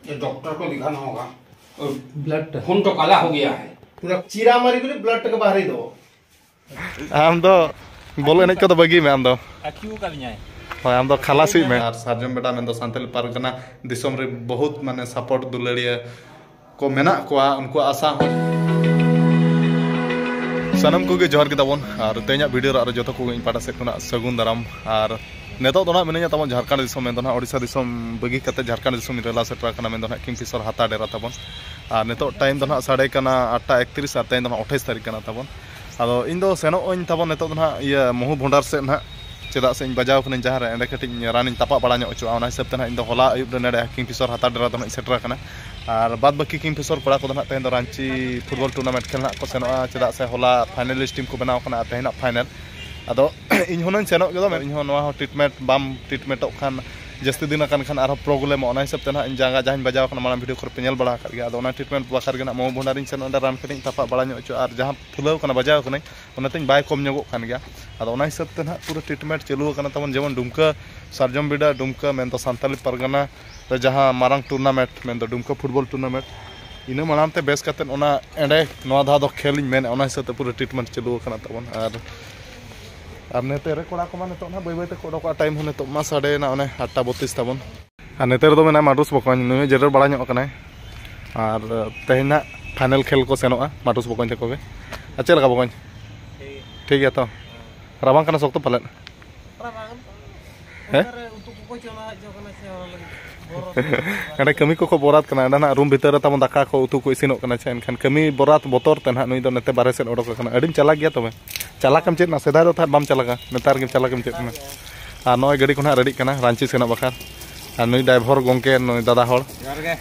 ये डॉक्टर को दिखाना होगा। ब्लड खून तो काला हो गया है पूरा चीरा मारी को ब्लड के बाहर दो आम दो बोल एने को बगी में आम दो क्यों करना है होय आम दो खलासी में और सार्जम बेटा में दो सांतल पारगना दिसोम रे बहुत माने सपोर्ट दुलड़िया को मेना को उनको आशा हो सनम को जोहर के तबन और तेना वीडियो रे जो को पाटा से सगुन दाराम और नेतो दो मिना तब झारखंड दिसोम में ओडिशा दिसोम बगी कते झारखंड दिसोम रेला सेटर कना में किंगफिशर हाता डेरा तबन और नेतो टाइम दो साढ़े कना 8:31 और तेन 28 तारीख कना तबन अदो इन दो सेनो तबन नेतो ये महू भंडार से ना चेदा से बजाव कने जहाँ एंडे कटिंग रानी तपा बड़ा चुआ हिसाब से इन होला अयुब ने किंगफिशर हाता डेरा दो सेटर कना और बाद बाकी किंगफिशर कोड़ा को तेन रांची फुटबॉल टूर्नामेंट खेलना को सेनोआ चेदा से होला फाइनलिस्ट टीम को बनाव कना तेना फाइनल अदो इन होना सेनो गदो इन हो ट्रीटमेंट बाम ट्रीटमेंट खान जस्ती दिन खान और प्रॉब्लम ओना हिसाब से इन जगह जहाँ बजाव माना वीडियो को पे बड़ा गया अदो ट्रीटमेंट बाखर के मो भंडार सेन रान कटिंग तपा बड़ा और जहाँ फुलाव बजाव कने बाय कम गया अदो हिसाब से पूरा ट्रीटमेंट चालू तब जेमन दुमका सार्जम बेड़ा दुमका में सानताली परगना जहाँ मारंग टूर्नामेंट में दुमका फुटबॉल टूर्नामेंट इन मानते बेस करते एंडे धा खेल मेन हिसाब से पूरा ट्रीटमेंट चालू तब और नेते कोड़ा को नित बै बैते कोड़ा टाइम हो नित साढ़े ना 8:32 तबन और नेते दो मेना माटुस बकन नुई जेडर बड़ा और तेना फाइनल खेल को सेनोगा माटुस बकन तक चे लगा बकन ठीक है तो राबांग शक्त पाले एंडे कमी को बरात एंडे रूम भीतर तब दाका को उतु को इसिनोग एनखान कमी बरात बतर ते नुई दो नेते बारे से ओडोक अड़ी चला गया तब चलाकम चेत ना सेदा था बाम चलागा नेतार के चलाकम चेत में और नय गाड़ी को रेडी रांची सेना बखार और नुई ड्राइवर गोंके नुई दादा हर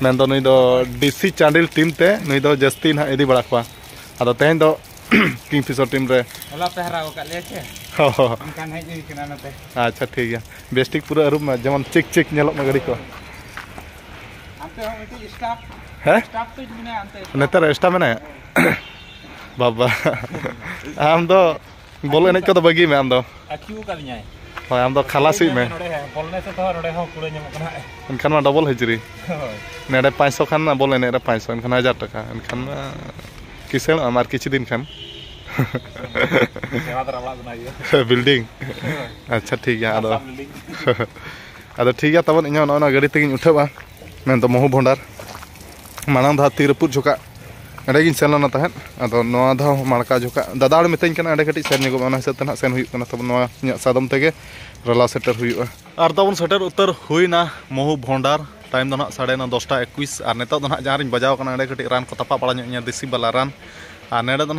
मेन दो नुई दो डीसी चांडिल टीम ते नुई दो जस्ती ना इदी बड़ा को अदो तेन दो किंगफिशर टीम रे होला पहरा को ले छे इनकान हेज कना नते अच्छा ठीक है बेस्टिक पूरा अरुम में जेमन चिक चिक नेलो में गाड़ी को अंते हम इति स्टाफ है स्टाफ तो बिना अंते नेतार स्टाफ में बाबा आम दो बोल एने को बगी में आम दो क्यों करना है होय आम दो खलासी में बोलने से तो नडे हो पूरा ñamok kana इनखान मा डबल हजरी नेडे 500 खान ना बोल एने 500 इनखान 1000 टाका इनखान किसेल आमार किछि दिन खान बिल्डिंग अच्छा ठीक है अदो ठीक है तब इन गाड़ी तक उठावा मैं तो महू भंडार मांग धा तीरपुर झोका एंडे सेनना तहन अदो धा माड़का झोका दादा मितन एंडे कटी सेन हिसाब से सेन हुई तब सादम तेगे रला सेटर हुआ और तब सेटर उत्तर हुईना महू भंडार टाइम दो साढ़े 10:21 और नेता दो जहाँ बजाव एंडे कटी रान को तपा बड़ा देसी वाला रान और नेडे दो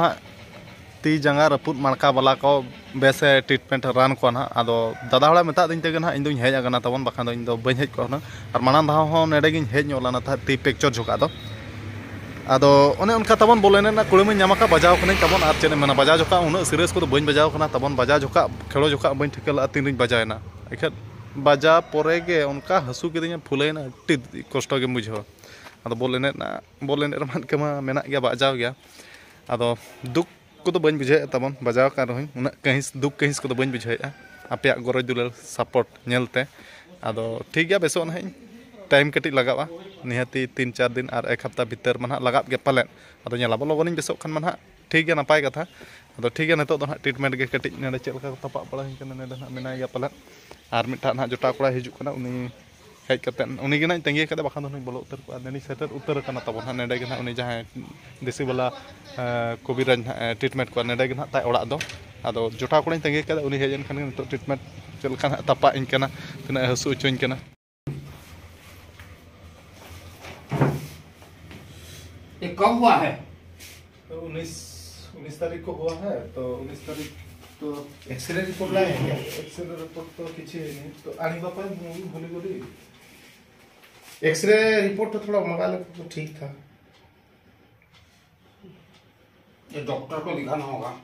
ती जंगा रपुद माड़का वाला को बेस ट्रीटमेंट रान को ना अदो दादा हड़ा मेता दिन तेगे इन दुई हेज आगना तबन बाखान इन बी हेज को और माना धा नेडे हेज नोलाना ती पिक्चर झोका दो अदो उन्हें उनका तबन बोलेने ना कुड़म नामा बजाव तबन और चेने मेना बजा झोका उन सीरियस को बी बजाव तबन बजा झोका खेलो झोका बी ठिका तीन बजायना एखे बजा परे उनका हसू कि फुलेना कष्ट के बुझे अद बोल एने रमा मेना गया बजाव गया अदो दुख को बी बुझे तबन बजाव का रही उन कहिस दुख कहिस को बी बुझे आपे गरज दुलार सपोर्ट नेलते अदो ठीक गया बेसो ना टाइम कटी लगा निहाती 3-4 दिन और 1 हफ्ता भीतर मन लगा गया पाले अदो नेलाबो लगन बेसो खान मन ठीक गया नपाय कथा अदो ठीक है नितो दो ट्रीटमेंट के कटी ने चलका तपा बड़ा ने मेना गया पाले और मिटा ना जोटा कोड़ा हिजुकना उनी हेज करते उनी गे तंगी करते बाखान दो बोलो उतर को नेनी सेटर उतर कना तब नेडे गे उनी जहाँ देसी वाला कबिराज ट्रीटमेंट को नेडे गे ताय ओड़ा दो अदो जोटा कोड़ा तंगी करते उनी हेजन खान नितो ट्रीटमेंट चलका तपा इन कना तना हसु चोइन कना ये कब हुआ है तो 19 तारीख को हुआ है तो 19 तारीख तो एक्सरे रिपोर्ट लाए हैं क्या एक्सरे रिपोर्ट तो किसी नहीं तो आनी बापा भूली बोली एक्सरे रिपोर्ट तो थोड़ा मंगा ले तो ठीक था ये डॉक्टर को दिखाना होगा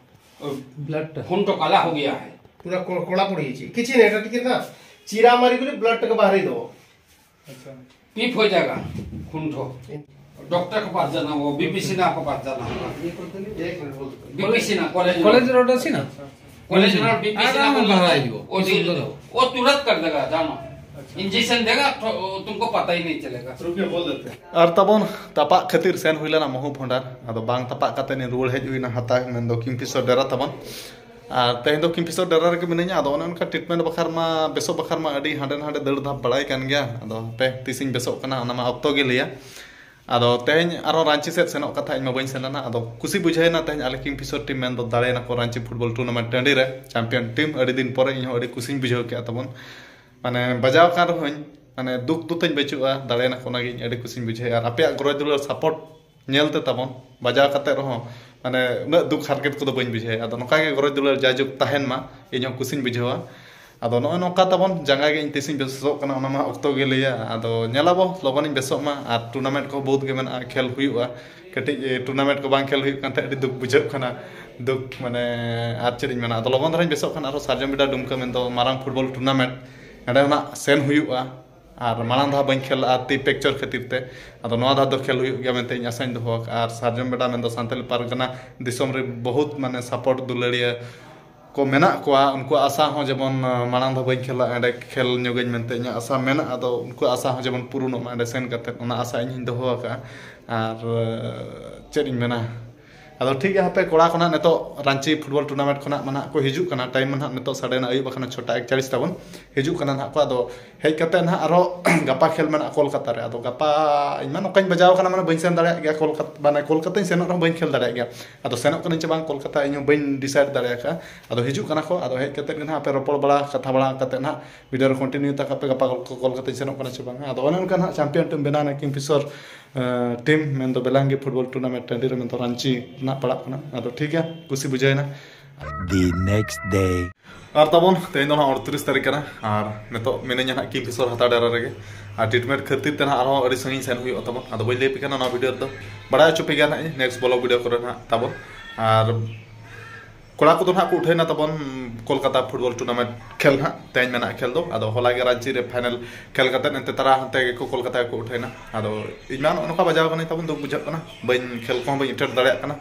ब्लड खून तो काला हो गया है पूरा कोड़ा पड़ी किसी नहीं टिके ना चीरा मारी को ब्लड के बाहर दो अच्छा पीप हो जाएगा खून तो डॉक्टर के पास जाना वो बीपीसी ना को पास जाना होगा बीपीसी ना कॉलेज रोड है ना कॉलेज रोड बीपीसी ना को बाहर आइयो वो तुरंत कर देगा जानो इंजेक्शन देगा तो तुमको पता ही नहीं चलेगा। रुकिए बोल देते हैं। और तबन तपा खातिर सेन हुईलना महू भंडार अदो बांग तपा काते ने रुआड़ हेज हुईना हता मेन दो किंगफिशर डेरा तबन और तेहन दो किंगफिशर डेरा रे मिनाइया अदो उनका ट्रीटमेंट बखार मा बेसो बखार मा अडी हांडे हांडे दड़ धाप बड़ाई कान गया अदो पे तिसिंग बेसो कना ओना मा ऑक्तो गे लिया अदो तेहन आरो रांची सेट सेनो कथा इमा बइन सेनना अदो कुसी बुझाइना तेहन आले किंगफिशर टीम मेन दो दाड़ेना को रांची फुटबॉल टूर्नामेंट टंडी रे चैंपियन टीम अडी दिन परे इन अडी कुसिंग बुझाव के तबन माने बजाव कान रहोñ माने दुख दुतኝ बेचुआ दाड़ेना कोना गे अडी कुसिंग बुझाय और आपे ग्रोज दुलर सपोर्ट नेलते तबन बजाव कते रहो माने न दुख हारकेट को बइन बुझाय अदो नका गे ग्रोज दुलर जाजुक तहन मा इन कुसिंग बुझावा अदो नो नका तबन जंगा गे तिसिंग बेसो कना ओना मा ऑक्तो गे लिया अदो नेलाबो लगन बेसो मा और टूर्नामेंट को बहुत गे मेना खेल हुआ कटी टूर्नामेंट को बांग खेल हुई कांते अडी दुख बुझाव कना दुख माने आर चेरिñ मेना अदो लगन धराñ बेसो कना आरो सार्जम बिडा दुमका मेन दो मारांग फुटबॉल टूर्नामेंट अडे ना सेन हुआ और मांग धा बन खेल ती पिक्चर खातिर ते अदो नवा धा दो खेल हुई गया मेनते आसाइन दो और सार्जम बेडा मेन दो सांतल पारगना दिसोम रे बहुत माने सपोर्ट दुलड़िया को मेना कोआ उनको आशा हो जेबन मांग धा बन खेला एंडे खेल न्योगेñ मेनते आशा मेना अदो उनको आशा हो जेबन पुरुनो मा एंडे सेन करते ओना आशा इन दोहो का और चेरिñ मेना अदो ठीक है पे कोड़ा खना नेतो रांची फुटबॉल टूर्नामेंट खना मना को हिजु कना टाइम मना नेतो साडेना अयु बखना 6:41 ताबन हिजु कना ना को अदो हेज कते ना आरो गपा खेल मना कोलकाता रे अदो गपा इमान ओकाኝ बजाव कना माने बइन सेन दाड़े गया कोलकाता बाने कोलकाता सेनो रो बइन खेल दाड़े गया अदो सेनो कना चे बांग कोलकाता इन बइन डिसाइड दाड़े का अदो हिजु कना को अदो हेज कते ना पे रोपड़ बड़ा कथा बड़ा कते ना वीडियो रे कंटिन्यू ता पे गपा कोलकाता सेनो कना चे बांग अदो ओनन कना चैंपियन टीम बेना किंगफिशर टीम मेन दो बेलांगी फुटबॉल टूर्नामेंट टंडी रे मेन दो रांची ना पड़ा कना अदो ठीक है कुसी बुझाइना The next day. और तबन तेन दो 38 तारीख कना और नेतो मिनेኛ ना किंगफिशर हता डेरा रे और ट्रीटमेंट खातिर ते ना आरो अडी संगी सेन हुई तबन अदो बइ ले पिकना ना वीडियो दो बड़ा चुपे गया ना नेक्स्ट ब्लॉग वीडियो करे ना तबन और कोड़ा को ना को उठैना तबन कोलकाता फुटबॉल टूर्नामेंट खेल ना तेन मेना खेल दो अदो होला गे रांची रे फाइनल खेल कते नते तारा हते को कोलकाता को उठैना अदो इमान अनका बजाव कने तबन दो बुझा कना बइन खेल को बइन इंटर दाड़े कना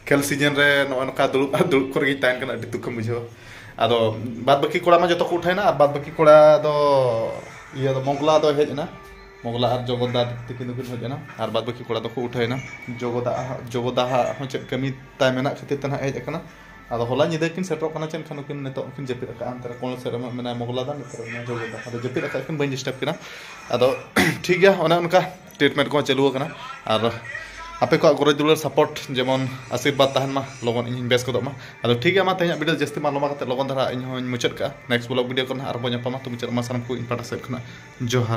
खेल सीजन रे नका दुड़ुब कर गे तान कना अडी दुख बुझाव अदो बाद बाकी कोड़ा मा जतो को उठैना और बाद बाकी कोड़ा दो ये दो मोगला दो हेजना मोगला और जगदा तिकिन दुकिन हेजना और बाद बाकी कोड़ा दो को उठैना जगदा हो चेक कमी ताय मेना खातिर तना हेज कना अदो होला निदे किन सेटरो कना चेन खानु किन नेतो किन जपिर का अंतर कोन सेर मेना मोगला दा नेतर जगदा अदो जपिर का किन बइन डिस्टर्ब किना अदो ठीक है ओना उनका ट्रीटमेंट को चालू कना और आपे को ग्रोज दुलर सपोर्ट जेमन आशीर्वाद तहन मा लगन इन बेस को मा अदो ठीक है मा तेया वीडियो जस्ती मालूमा कते लगन धरा इन होन मुचत का नेक्स्ट ब्लॉग वीडियो को आर बो ᱧᱟᱯᱟᱢᱟ तो मुचत मा सानम को इन पाटा सेट खना जोहार।